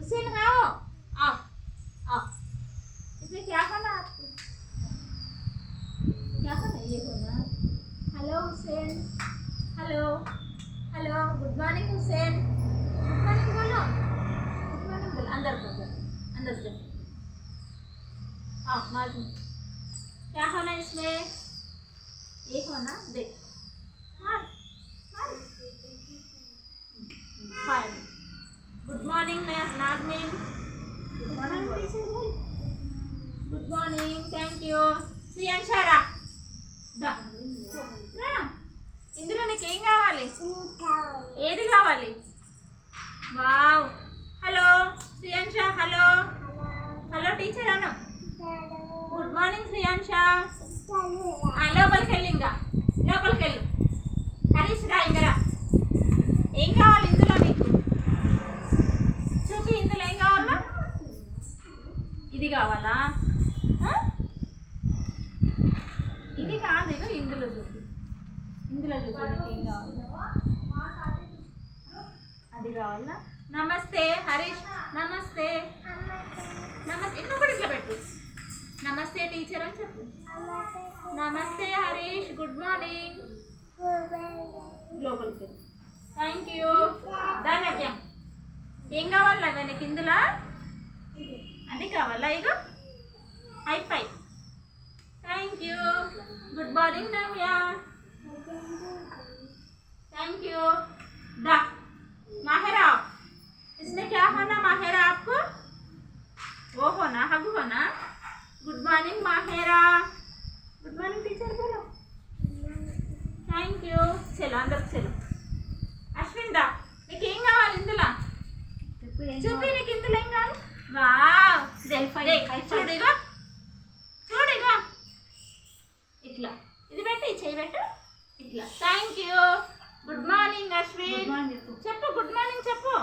हुसैन आओ आओ आओ। इसमें क्या करना आपको? क्या करना ये होना? Hello Hussain, hello hello, good morning Hussain, good morning बोलो, गुड मॉर्निंग बोलो। अंदर को अंदर से हाँ मालूम क्या होना इसमें? एक होना देख मार मार। Fine. Good morning Nazmeen, good morning teacher बोल, गुड मॉर्निंग, థ్యాంక్ యూ। శ్రీయాంశారా దా రా, ఇందులో నీకు ఏం కావాలి? ఏది కావాలి? Wow, hello Sreeyansha, hello hello teacher అను, గుడ్ మార్నింగ్ శ్రీయాంశ। లోపలికి వెళ్ళి, ఇంకా లోపలికి వెళ్ళు। హరీష్ రా, ఇంకా రా। ఏం కావాలి ఇందులో నీకు? చూపి, ఇందులో ఏం కావాలా? ఇది కావాలా? ఇది కాదు, ఇక ఇందులో చూపి, ఇందులో చూపి నీకు ఏం కావాలి? అది కావాలా? నమస్తే హరీష్, నమస్తే నమస్తే, ఇంకొకటి ఇట్లా పెట్టు, నమస్తే టీచర్ అని చెప్పు। నమస్తే హరీష్, గుడ్ మార్నింగ్, లోపలికి, థ్యాంక్ యూ। దాని ఏం కావాలా దానికి? ఇందులో అది కావాలా? ఇక high five, thank you. Good morning Navya, thank you. दा माहिरा, इसमें क्या होना माहिरा आपको? वो होना, हग होना। Good morning Mahira, good morning teacher बोलो, थैंक यू। चलो अंदर चलो। अश्विन दा, నీకు ఏం కావాలి ఇందులో? చూపి, నీకు ఇందులో ఏం కావాలి? వావ్, చూడిగా చూడిగా, ఇట్లా ఇది పెట్టి చేయి పెట్టు, ఇట్లా। Thank you. Good morning Ashwin, చెప్పు గుడ్ మార్నింగ్ చెప్పు।